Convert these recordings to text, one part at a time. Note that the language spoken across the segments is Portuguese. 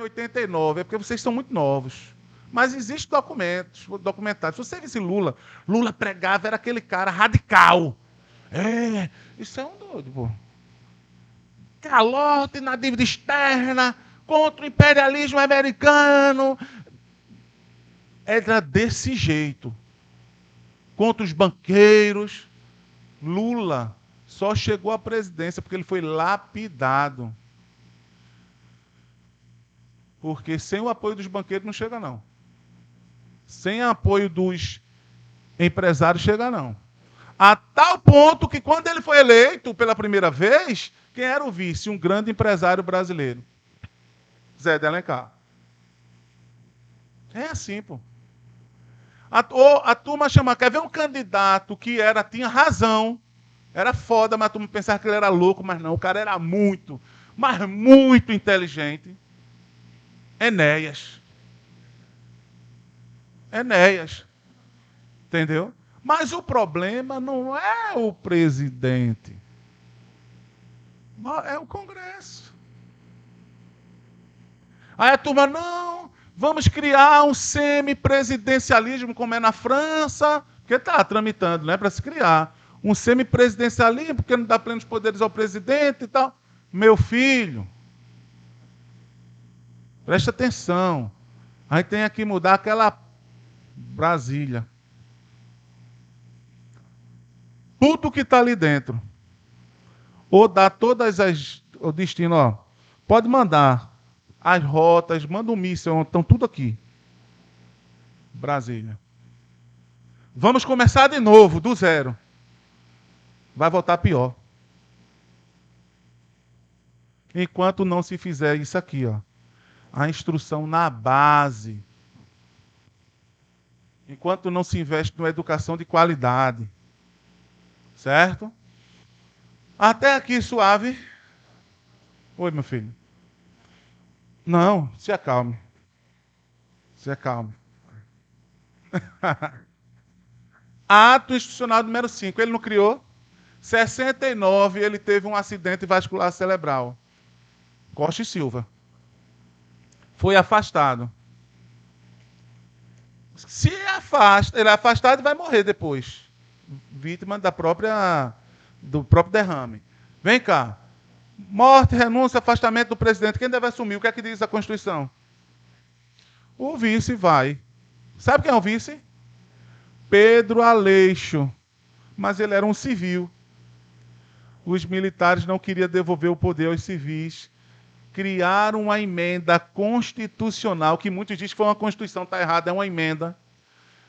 89, é porque vocês são muito novos. Mas existem documentos, documentados. Se você visse Lula pregava, era aquele cara radical. Isso é um doido, pô. Calote na dívida externa, contra o imperialismo americano. Era desse jeito. Contra os banqueiros. Lula só chegou à presidência porque ele foi lapidado. Porque sem o apoio dos banqueiros não chega, não. Sem o apoio dos empresários chega, não. A tal ponto que quando ele foi eleito pela primeira vez, quem era o vice? Um grande empresário brasileiro. Zé de Alencar. É assim, pô. A turma chama, quer ver um candidato que tinha razão, era foda, mas a turma pensava que ele era louco, mas não, o cara era muito, mas muito inteligente. Enéas. Entendeu? Mas o problema não é o presidente, é o Congresso. Aí a turma, não, vamos criar um semipresidencialismo, como é na França, porque está tramitando, né, para se criar. Um semipresidencialismo, porque não dá plenos poderes ao presidente e tal. Meu filho, preste atenção. A gente tem que mudar aquela Brasília. Tudo que está ali dentro. Ou dá todas o destino, ó. Pode mandar as rotas, manda um míssil, estão tudo aqui. Brasília. Vamos começar de novo, do zero. Vai voltar pior. Enquanto não se fizer isso aqui, ó. A instrução na base. Enquanto não se investe numa educação de qualidade. Certo? Até aqui suave. Oi, meu filho. Não, se acalme. Se acalme. Ato institucional número 5. Ele não criou? 69, ele teve um acidente vascular cerebral. Costa e Silva. Foi afastado. Se afasta, ele é afastado e vai morrer depois. Vítima do próprio derrame. Vem cá. Morte, renúncia, afastamento do presidente. Quem deve assumir? O que é que diz a Constituição? O vice vai. Sabe quem é o vice? Pedro Aleixo. Mas ele era um civil. Os militares não queriam devolver o poder aos civis. Criaram uma emenda constitucional, que muitos dizem que foi uma Constituição, está errada, é uma emenda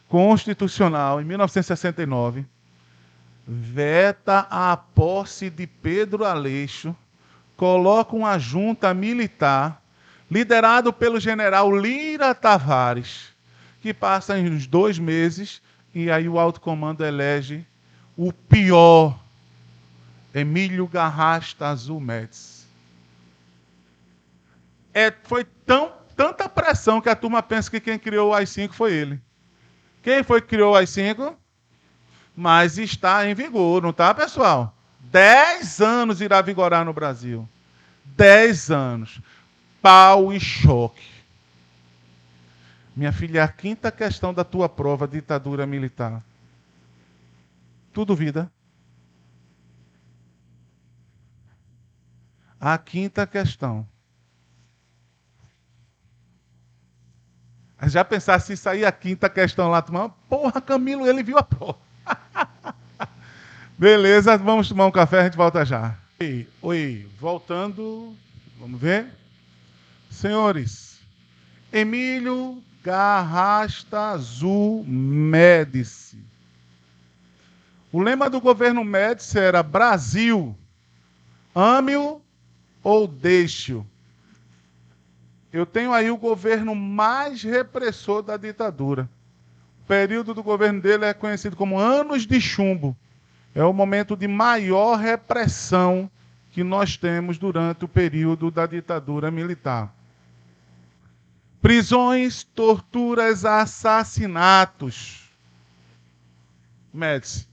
constitucional, em 1969. Veta a posse de Pedro Aleixo, coloca uma junta militar, liderado pelo general Lira Tavares, que passa uns 2 meses, e aí o alto comando elege o pior, Emílio Garrasta Azul Médici. Foi tanta pressão que a turma pensa que quem criou o AI-5 foi ele. Quem foi que criou o AI-5? Mas está em vigor, não está, pessoal? 10 anos irá vigorar no Brasil. 10 anos. Pau e choque. Minha filha, é a 5ª questão da tua prova, ditadura militar. Tu duvida? A 5ª questão. Já pensasse isso aí, a 5ª questão lá, porra, Camilo, ele viu a prova. Beleza, vamos tomar um café, a gente volta já. Oi, voltando, vamos ver. Senhores, Emílio Garrasta Azul Médici. O lema do governo Médici era Brasil, ame-o ou deixe-o. Eu tenho aí o governo mais repressor da ditadura. O período do governo dele é conhecido como anos de chumbo. É o momento de maior repressão que nós temos durante o período da ditadura militar. Prisões, torturas, assassinatos. Médici.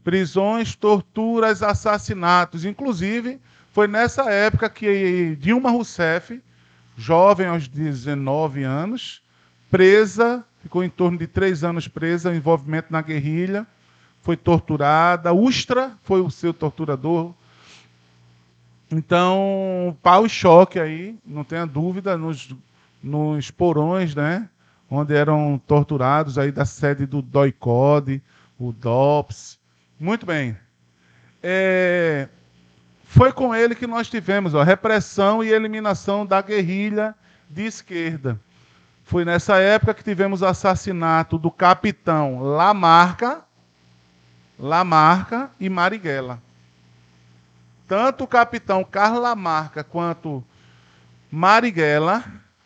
Prisões, torturas, assassinatos. Inclusive, foi nessa época que Dilma Rousseff jovem aos 19 anos, presa, ficou em torno de 3 anos presa, envolvimento na guerrilha, foi torturada, Ustra foi o seu torturador. Então, pau e choque aí, não tenha dúvida, nos porões, né, onde eram torturados aí da sede do DOI-CODE, o DOPS. Muito bem. Foi com ele que nós tivemos a repressão e eliminação da guerrilha de esquerda. Foi nessa época que tivemos o assassinato do capitão Lamarca e Marighella. Tanto o capitão Carlos Lamarca quanto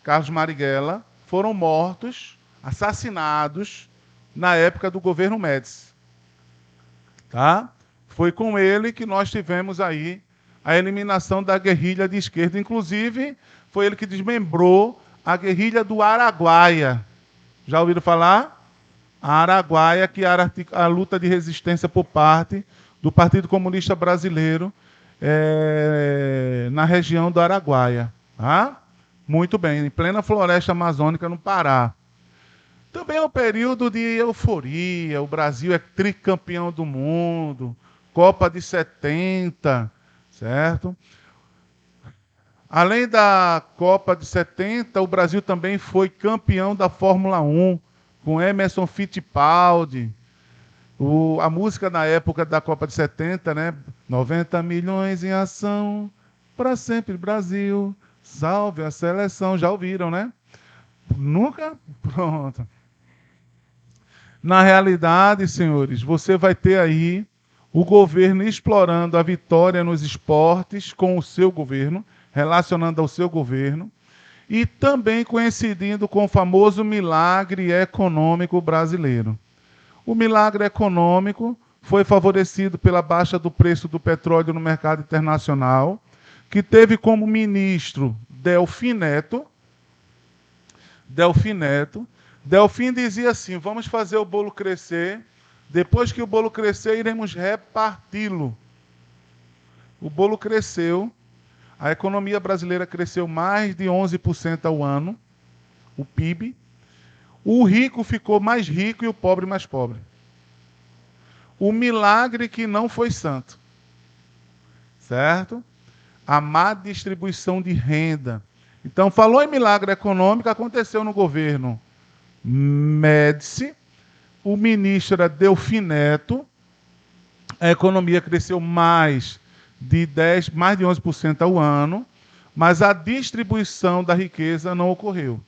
Carlos Marighella, foram mortos, assassinados, na época do governo Médici. Tá? Foi com ele que nós tivemos aí a eliminação da guerrilha de esquerda. Inclusive, foi ele que desmembrou a guerrilha do Araguaia. Já ouviram falar? A Araguaia, que era a luta de resistência por parte do Partido Comunista Brasileiro na região do Araguaia. Tá? Muito bem, em plena floresta amazônica no Pará. Também é um período de euforia. O Brasil é tricampeão do mundo, Copa de 70, certo? Além da Copa de 70, o Brasil também foi campeão da Fórmula 1, com Emerson Fittipaldi. A música na época da Copa de 70, né? 90 milhões em ação, para sempre Brasil, salve a seleção. Já ouviram, né? Nunca? Pronto. Na realidade, senhores, você vai ter aí o governo explorando a vitória nos esportes com o seu governo, relacionando ao seu governo, e também coincidindo com o famoso milagre econômico brasileiro. O milagre econômico foi favorecido pela baixa do preço do petróleo no mercado internacional, que teve como ministro Delfim Neto. Delfim dizia assim: vamos fazer o bolo crescer, depois que o bolo crescer, iremos reparti-lo. O bolo cresceu, a economia brasileira cresceu mais de 11% ao ano, o PIB. O rico ficou mais rico e o pobre mais pobre. O milagre que não foi santo. Certo? A má distribuição de renda. Então, falou em milagre econômico, aconteceu no governo Médici, o ministro era Delfim Neto, a economia cresceu mais de 11% ao ano, mas a distribuição da riqueza não ocorreu.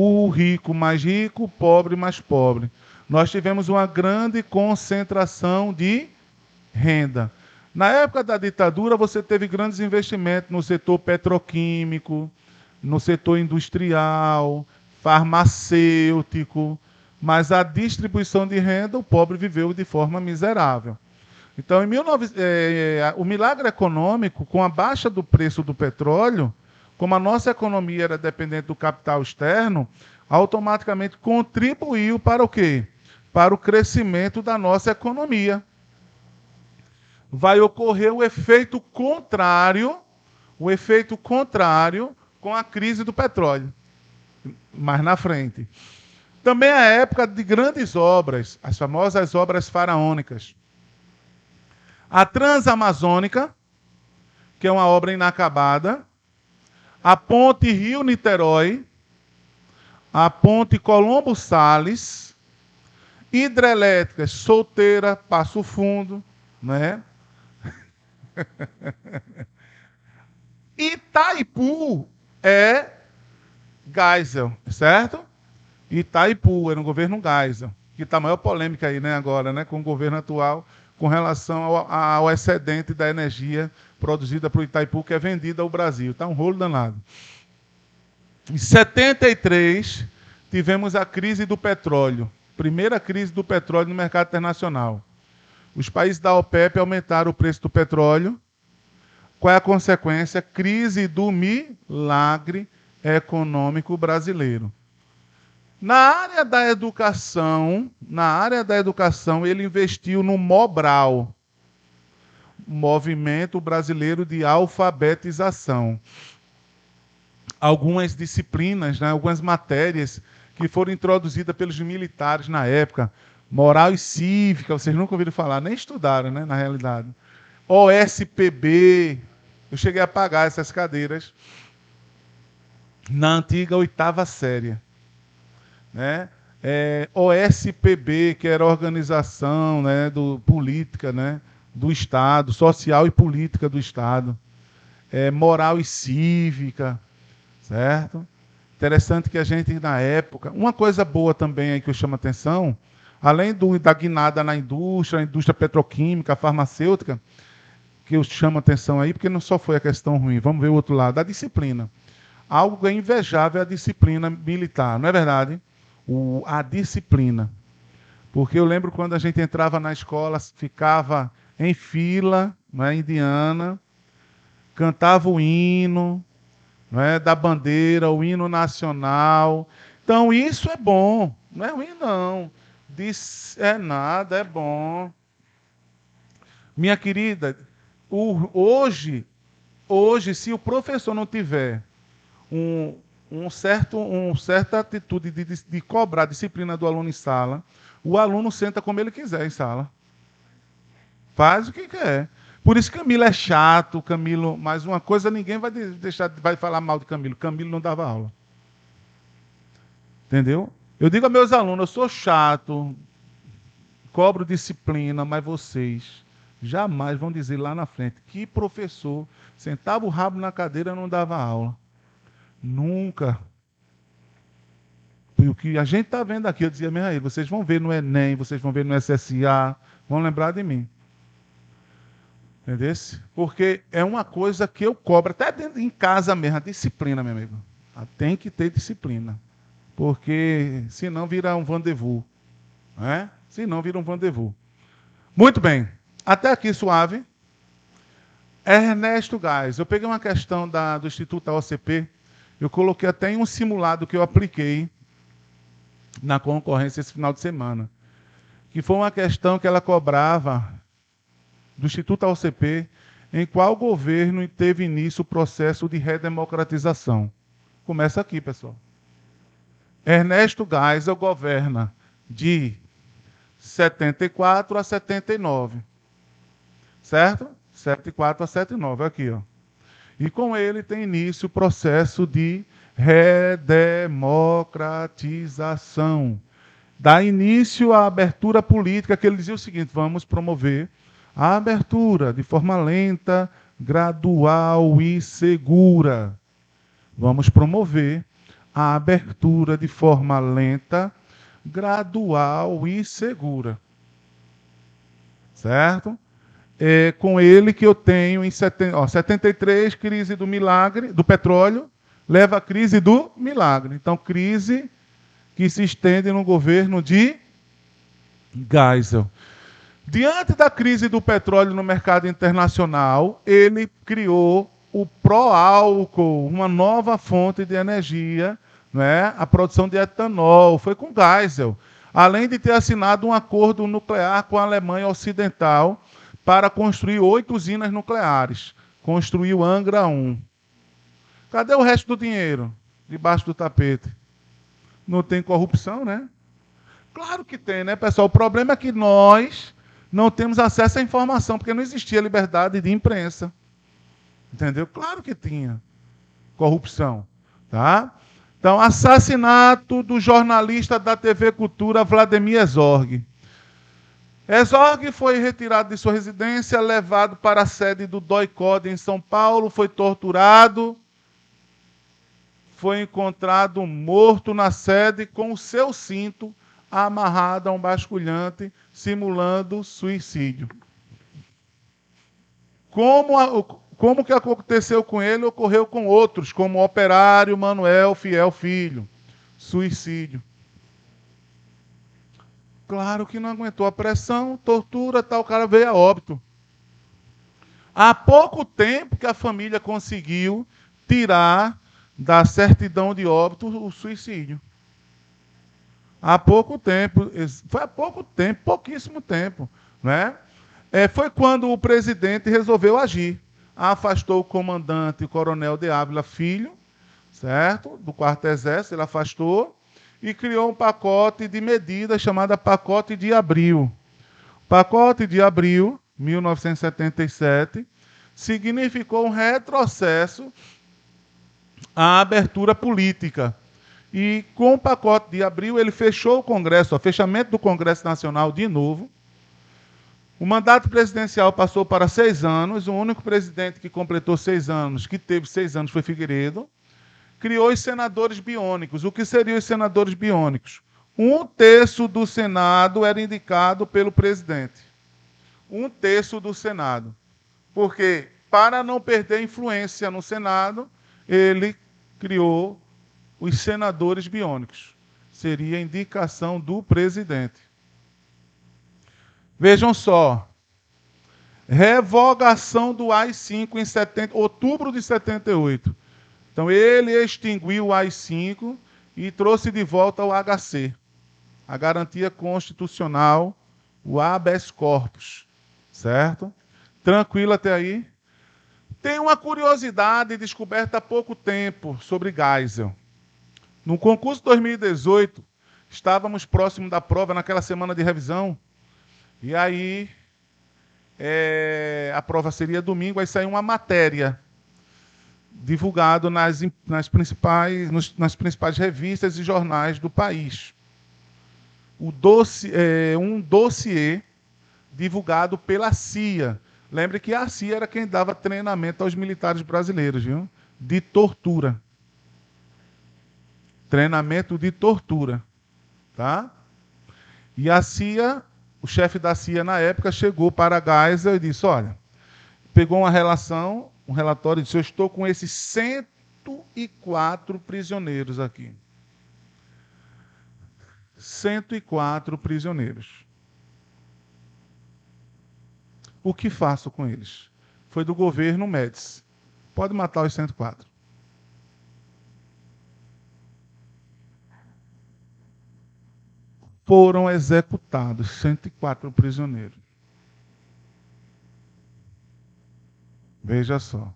O rico mais rico, o pobre mais pobre. Nós tivemos uma grande concentração de renda. Na época da ditadura, você teve grandes investimentos no setor petroquímico, no setor industrial, farmacêutico, mas a distribuição de renda, o pobre viveu de forma miserável. Então, o milagre econômico, com a baixa do preço do petróleo, como a nossa economia era dependente do capital externo, automaticamente contribuiu para o quê? Para o crescimento da nossa economia. Vai ocorrer o efeito contrário com a crise do petróleo, mais na frente. Também a época de grandes obras, as famosas obras faraônicas. A Transamazônica, que é uma obra inacabada, a ponte Rio-Niterói, a ponte Colombo-Sales, hidrelétricas Solteira, Passo Fundo, né? Itaipu é Geisel, certo? Itaipu, era um governo Geisel, que está a maior polêmica aí, né, agora, né, com o governo atual, com relação ao excedente da energia produzida para o Itaipu, que é vendida ao Brasil. Está um rolo danado. Em 73, tivemos a crise do petróleo. Primeira crise do petróleo no mercado internacional. Os países da OPEP aumentaram o preço do petróleo. Qual é a consequência? Crise do milagre econômico brasileiro. Na área da educação, ele investiu no Mobral, Movimento Brasileiro de Alfabetização. algumas disciplinas, né, algumas matérias que foram introduzidas pelos militares na época. Moral e cívica, vocês nunca ouviram falar, nem estudaram, né, na realidade. OSPB, eu cheguei a pagar essas cadeiras na antiga oitava série, né? OSPB, que era a organização, né, política, né, do Estado, social e política do Estado. Moral e cívica, certo? Interessante que a gente, na época... Uma coisa boa também aí que eu chamo a atenção, além da guinada na indústria, a indústria petroquímica, farmacêutica, que eu chamo a atenção aí, porque não só foi a questão ruim, vamos ver o outro lado, a disciplina. Algo invejável é a disciplina militar, não é verdade? A disciplina. Porque eu lembro quando a gente entrava na escola, ficava em fila, né, indiana, cantava o hino, né, da bandeira, o hino nacional. Então, isso é bom. Não é ruim, não. É nada, é bom. Minha querida, hoje, se o professor não tiver certa atitude de cobrar a disciplina do aluno em sala, o aluno senta como ele quiser em sala. Faz o que quer. Por isso Camilo é chato, Camilo, mas uma coisa ninguém vai falar mal de Camilo. Camilo não dava aula. Entendeu? Eu digo a meus alunos, eu sou chato, cobro disciplina, mas vocês jamais vão dizer lá na frente que professor sentava o rabo na cadeira e não dava aula. Nunca. E o que a gente está vendo aqui, eu dizia mesmo a ele, vocês vão ver no Enem, vocês vão ver no SSA, vão lembrar de mim. Entendeu? Porque é uma coisa que eu cobro, até dentro, em casa mesmo, a disciplina, meu amigo. Tem que ter disciplina. Porque senão vira um rendezvous. Né? Senão vira um rendezvous. Muito bem. Até aqui suave. Ernesto Gás. Eu peguei uma questão do Instituto da OCP. Eu coloquei até em um simulado que eu apliquei na concorrência esse final de semana. Que foi uma questão que ela cobrava do Instituto da OCP, em qual governo teve início o processo de redemocratização. Começa aqui, pessoal. Ernesto Geisel governa de 74 a 79. Certo? 74 a 79, aqui, ó. E com ele tem início o processo de redemocratização. Dá início à abertura política, que ele dizia o seguinte: vamos promover a abertura de forma lenta, gradual e segura. Vamos promover a abertura de forma lenta, gradual e segura. Certo? É com ele que eu tenho em 73, crise do milagre, do petróleo, leva à crise do milagre. Então, crise que se estende no governo de Geisel. Diante da crise do petróleo no mercado internacional, ele criou o pró-álcool, uma nova fonte de energia, né? A produção de etanol, foi com Geisel. Além de ter assinado um acordo nuclear com a Alemanha Ocidental para construir 8 usinas nucleares. Construiu Angra 1. Cadê o resto do dinheiro? Debaixo do tapete. Não tem corrupção, né? Claro que tem, né, pessoal? O problema é que nós não temos acesso à informação, porque não existia liberdade de imprensa. Entendeu? Claro que tinha corrupção. Tá? Então, assassinato do jornalista da TV Cultura, Vladimir Herzog. Herzog foi retirado de sua residência, levado para a sede do DOI-CODE em São Paulo, foi torturado, foi encontrado morto na sede com o seu cinto amarrado a um basculhante, simulando suicídio. Como que aconteceu com ele, ocorreu com outros, como o operário Manuel Fiel Filho. Suicídio. Claro que não aguentou a pressão, tortura, tal, o cara veio a óbito. Há pouco tempo que a família conseguiu tirar da certidão de óbito o suicídio. Há pouco tempo, foi há pouco tempo, pouquíssimo tempo, né? Foi quando o presidente resolveu agir. Afastou o comandante, o coronel de Ávila Filho, certo? Do quarto exército, ele afastou e criou um pacote de medidas chamado Pacote de Abril. Pacote de Abril, 1977, significou um retrocesso à abertura política. E com o pacote de Abril, ele fechou o Congresso, o fechamento do Congresso Nacional de novo. O mandato presidencial passou para 6 anos. O único presidente que completou 6 anos, que teve 6 anos, foi Figueiredo. Criou os senadores biônicos. O que seriam os senadores biônicos? 1/3 do Senado era indicado pelo presidente. 1/3 do Senado. Porque, para não perder influência no Senado, ele criou os senadores biônicos. Seria indicação do presidente. Vejam só. Revogação do AI-5 em outubro de 78. Então, ele extinguiu o AI-5 e trouxe de volta o HC, a Garantia Constitucional, o habeas corpus. Certo? Tranquilo até aí? Tem uma curiosidade descoberta há pouco tempo sobre Geisel. No concurso 2018, estávamos próximos da prova, naquela semana de revisão, e aí a prova seria domingo, aí saiu uma matéria divulgada nas principais revistas e jornais do país. Um dossiê divulgado pela CIA. Lembre que a CIA era quem dava treinamento aos militares brasileiros, viu? De tortura. Treinamento de tortura. Tá? E a CIA, o chefe da CIA na época, chegou para Geisel e disse, olha, pegou uma relação, um relatório e disse, eu estou com esses 104 prisioneiros aqui. 104 prisioneiros. O que faço com eles? Foi do governo Médici. Pode matar os 104. Foram executados 104 prisioneiros. Veja só.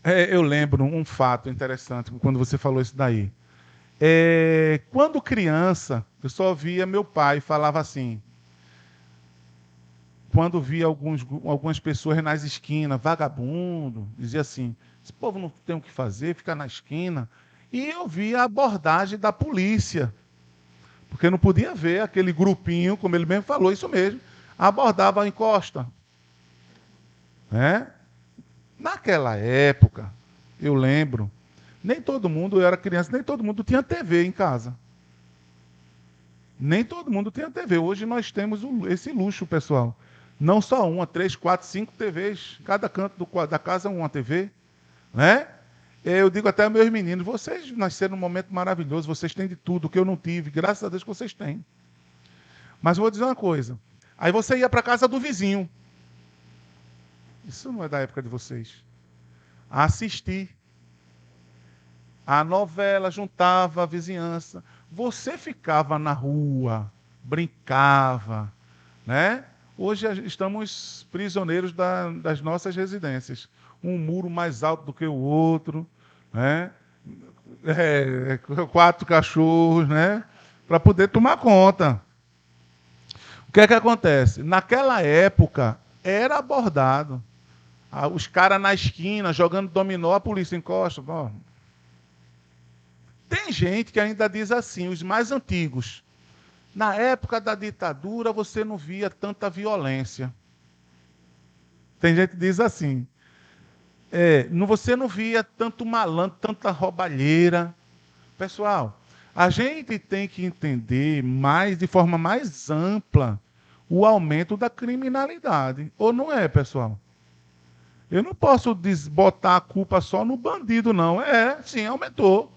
Eu lembro um fato interessante quando você falou isso daí. Quando criança, eu só via meu pai falava assim, quando via algumas pessoas nas esquinas, vagabundo, dizia assim, esse povo não tem o que fazer, fica na esquina. E eu via a abordagem da polícia, porque não podia ver aquele grupinho, como ele mesmo falou, isso mesmo, abordava a encosta. Né? Naquela época, eu lembro, nem todo mundo, eu era criança, nem todo mundo tinha TV em casa. Nem todo mundo tinha TV. Hoje nós temos esse luxo, pessoal. Não só uma, 3, 4, 5 TVs. Cada canto da casa uma TV. Né? Eu digo até aos meus meninos, vocês nasceram num momento maravilhoso, vocês têm de tudo, que eu não tive. Graças a Deus que vocês têm. Mas vou dizer uma coisa. Aí você ia para a casa do vizinho. Isso não é da época de vocês. Assistir. A novela juntava a vizinhança. Você ficava na rua, brincava, né? Hoje estamos prisioneiros das nossas residências. Um muro mais alto do que o outro, né? 4 cachorros, né? Para poder tomar conta. O que é que acontece? Naquela época, era abordado. Os caras na esquina, jogando dominó, a polícia encosta. Ó. Tem gente que ainda diz assim, os mais antigos. Na época da ditadura, você não via tanta violência. Tem gente que diz assim. Você não via tanto malandro, tanta roubalheira. Pessoal, a gente tem que entender de forma mais ampla, o aumento da criminalidade. Ou não é, pessoal? Eu não posso botar a culpa só no bandido, não. Sim, aumentou.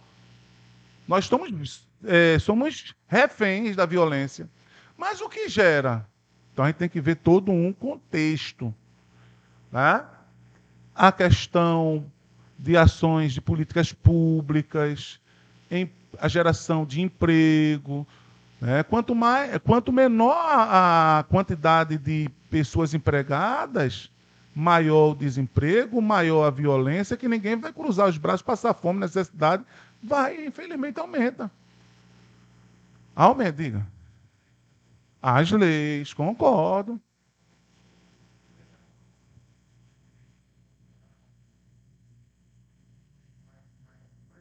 Nós somos reféns da violência. Mas o que gera? Então a gente tem que ver todo um contexto. Né? A questão de ações de políticas públicas, a geração de emprego. Né? Quanto menor a quantidade de pessoas empregadas, maior o desemprego, maior a violência, que ninguém vai cruzar os braços, passar fome, necessidade. Vai, infelizmente, aumenta. Aumenta, diga. As leis, concordo.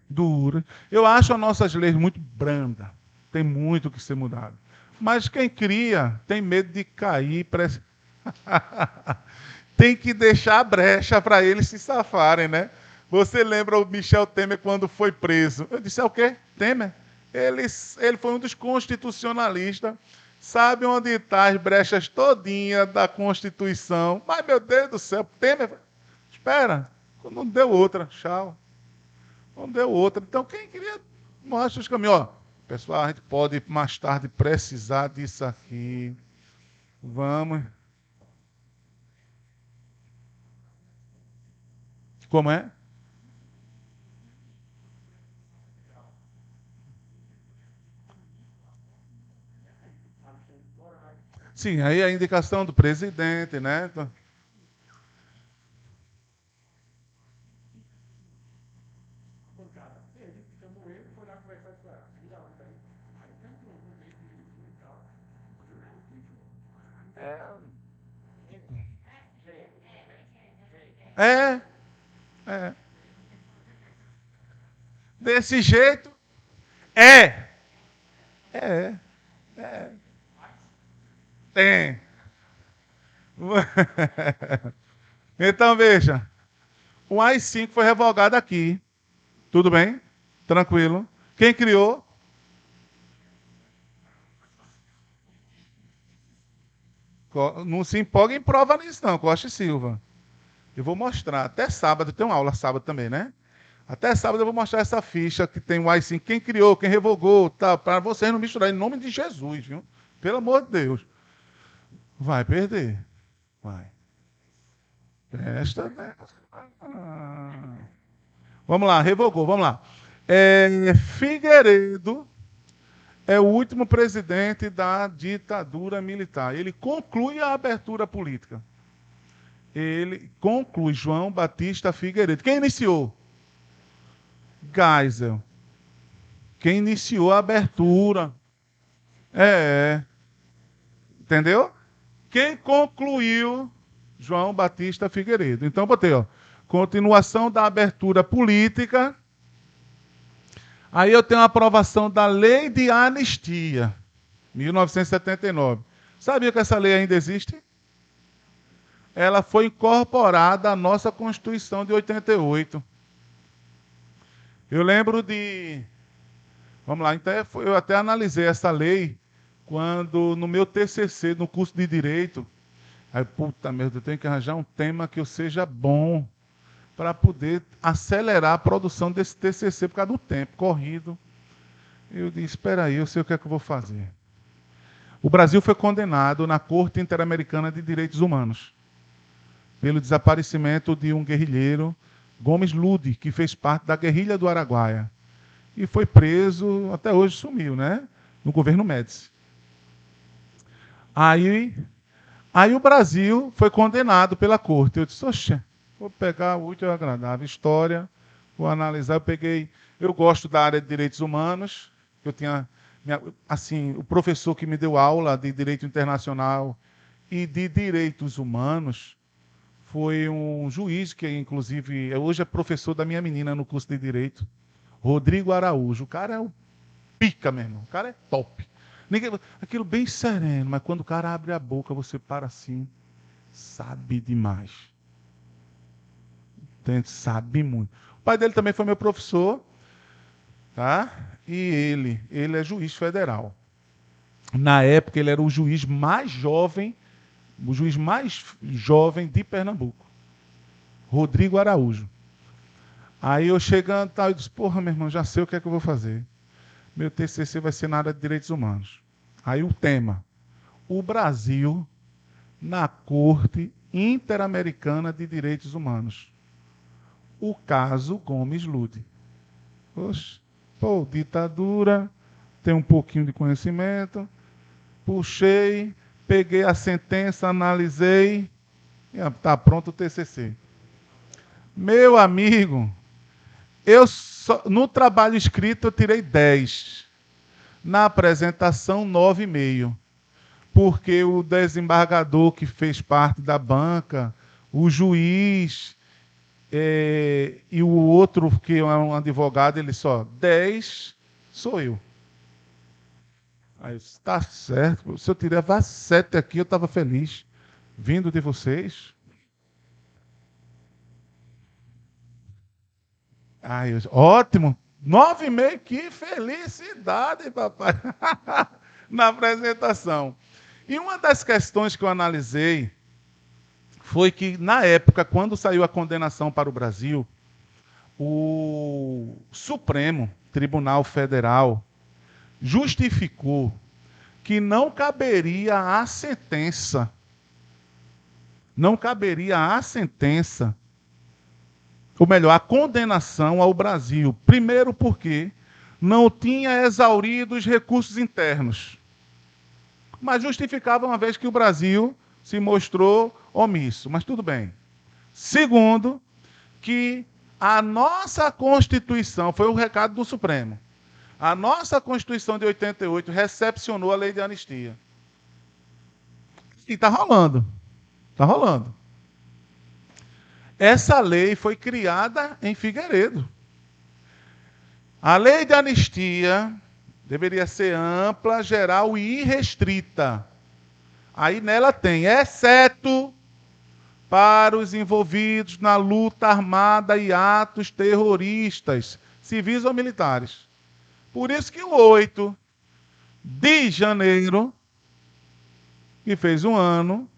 Dura. Eu acho as nossas leis muito brandas. Tem muito que ser mudado. Mas quem cria tem medo de cair. Tem que deixar a brecha para eles se safarem, né? Você lembra o Michel Temer quando foi preso? Eu disse, é o quê? Temer? Ele foi um dos constitucionalistas. Sabe onde estão as brechas todinha da Constituição? Mas, meu Deus do céu, Temer... Espera, não deu outra. Tchau. Não deu outra. Então, quem queria, mostra os caminhos. Ó, pessoal, a gente pode mais tarde precisar disso aqui. Vamos. Como é? Sim, aí a indicação do presidente, né? Então, é, é. Desse jeito, é. É, tem. Então, veja, o AI-5 foi revogado aqui. Tudo bem? Tranquilo. Quem criou? Não se empolga em prova nisso, não, Costa e Silva. Eu vou mostrar. Até sábado, tem uma aula sábado também, né? Até sábado eu vou mostrar essa ficha que tem o AI-5. Quem criou, quem revogou, tá? Para vocês não misturarem, em nome de Jesus, viu? Pelo amor de Deus. Vai perder. Vai. Presta, né? Ah. Vamos lá, revogou, vamos lá. Figueiredo é o último presidente da ditadura militar. Ele conclui a abertura política. Ele conclui João Batista Figueiredo. Quem iniciou? Geisel. Quem iniciou a abertura. É. Entendeu? Quem concluiu? João Batista Figueiredo. Então, botei, ó. Continuação da abertura política. Aí eu tenho a aprovação da Lei de Anistia, 1979. Sabia que essa lei ainda existe? Ela foi incorporada à nossa Constituição de 88. Eu lembro de. Vamos lá, então eu até analisei essa lei quando no meu TCC, no curso de Direito. Aí, puta merda, eu tenho que arranjar um tema que eu seja bom para poder acelerar a produção desse TCC por causa do tempo corrido. Eu disse, espera aí, eu sei o que é que eu vou fazer. O Brasil foi condenado na Corte Interamericana de Direitos Humanos pelo desaparecimento de um guerrilheiro, Gomes Lude, que fez parte da guerrilha do Araguaia. E foi preso, até hoje sumiu, né? No governo Médici. Aí o Brasil foi condenado pela corte. Eu disse, oxe, vou pegar o útil e agradável história, vou analisar. Eu gosto da área de direitos humanos. Eu tinha, assim, o professor que me deu aula de direito internacional e de direitos humanos foi um juiz que, inclusive, hoje é professor da minha menina no curso de direito, Rodrigo Araújo. O cara é o pica, meu irmão. O cara é top. Aquilo bem sereno, mas quando o cara abre a boca, você para assim, sabe demais. Sabe muito. O pai dele também foi meu professor, tá? E ele é juiz federal. Na época, ele era o juiz mais jovem de Pernambuco, Rodrigo Araújo. Aí eu chegando, eu disse, porra, meu irmão, já sei o que é que eu vou fazer. Meu TCC vai ser na área de direitos humanos. Aí o tema, o Brasil na Corte Interamericana de Direitos Humanos. O caso Gomes Lude. Oxe, pô, ditadura, tem um pouquinho de conhecimento, puxei, peguei a sentença, analisei, Está pronto o TCC. Meu amigo, no trabalho escrito eu tirei 10. Na apresentação, 9,5. Porque o desembargador que fez parte da banca, o juiz e o outro que é um advogado, ele só, 10 sou eu. Aí eu disse, está certo, se eu tirava 7 aqui, eu estava feliz. Vindo de vocês. Aí eu disse, ótimo, 9,5, que felicidade, papai. Na apresentação. E uma das questões que eu analisei foi que, na época, quando saiu a condenação para o Brasil, o Supremo Tribunal Federal justificou que não caberia a sentença, ou melhor, a condenação ao Brasil. Primeiro porque não tinha exaurido os recursos internos, mas justificava uma vez que o Brasil se mostrou omisso, mas tudo bem. Segundo, que a nossa Constituição, foi o recado do Supremo, a nossa Constituição de 88 recepcionou a lei de anistia. E está rolando. Está rolando. Essa lei foi criada em Figueiredo. A lei de anistia deveria ser ampla, geral e irrestrita. Aí nela tem, exceto para os envolvidos na luta armada e atos terroristas, civis ou militares. Por isso que o 8 de janeiro, que fez um ano,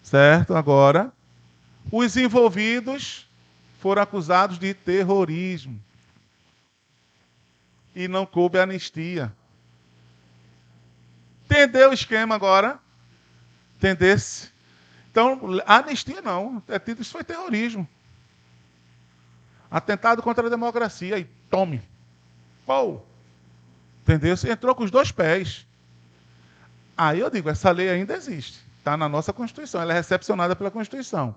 certo? Agora, os envolvidos foram acusados de terrorismo. E não coube anistia. Entendeu o esquema agora? Entendesse? Então, anistia não. Isso foi terrorismo. Atentado contra a democracia. E tome. Pô. Entendeu? Você entrou com os dois pés. Aí eu digo, essa lei ainda existe. Está na nossa Constituição. Ela é recepcionada pela Constituição.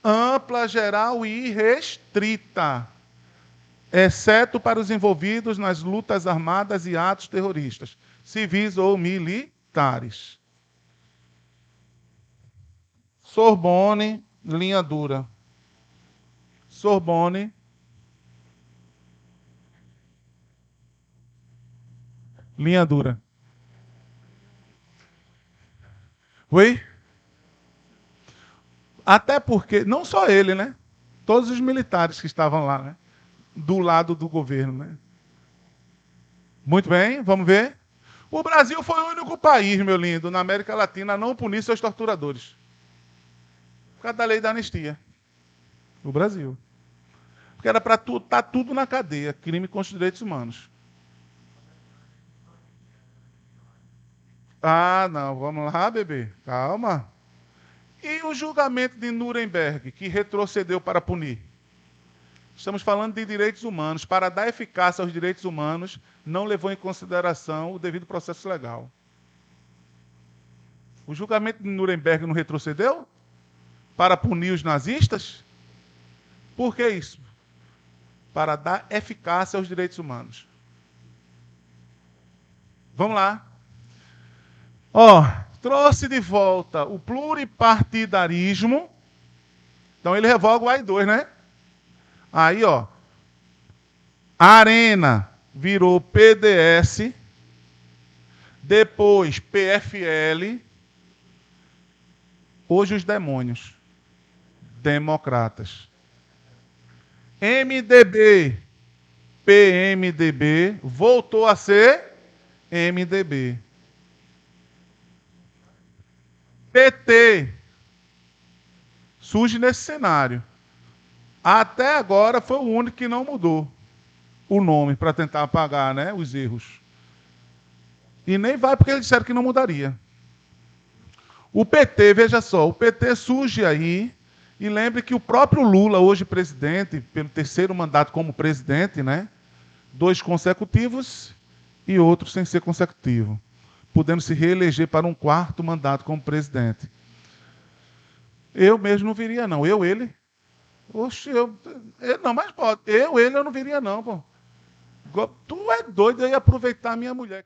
Ampla, geral e restrita. Exceto para os envolvidos nas lutas armadas e atos terroristas, civis ou militares. Sorbonne, linha dura. Sorbonne. Linha dura. Oi? Até porque, não só ele, né? Todos os militares que estavam lá, né? Do lado do governo, né? Muito bem, vamos ver. O Brasil foi o único país, meu lindo, na América Latina a não punir seus torturadores. Por causa da lei da anistia. O Brasil. Porque era para estar tudo na cadeia, crime contra os direitos humanos. Ah, não, vamos lá, bebê. Calma. E o julgamento de Nuremberg, que retrocedeu para punir? Estamos falando de direitos humanos. Para dar eficácia aos direitos humanos, não levou em consideração o devido processo legal. O julgamento de Nuremberg não retrocedeu? Para punir os nazistas? Por que isso? Para dar eficácia aos direitos humanos. Vamos lá. Trouxe de volta o pluripartidarismo. Então ele revoga o AI-2, né? Aí, Arena virou PDS, depois PFL, hoje os demônios, democratas. MDB, PMDB, voltou a ser MDB. PT surge nesse cenário. Até agora foi o único que não mudou o nome para tentar apagar, né, os erros. E nem vai porque eles disseram que não mudaria. O PT, veja só, o PT surge aí, e lembre que o próprio Lula, hoje presidente, pelo terceiro mandato como presidente, né, 2 consecutivos e outro sem ser consecutivo, podendo se reeleger para um 4º mandato como presidente. Eu mesmo não viria, não. Eu, ele. Oxe, não, mas pode. Eu não viria, não, pô. Tu é doido, eu ia aproveitar a minha mulher.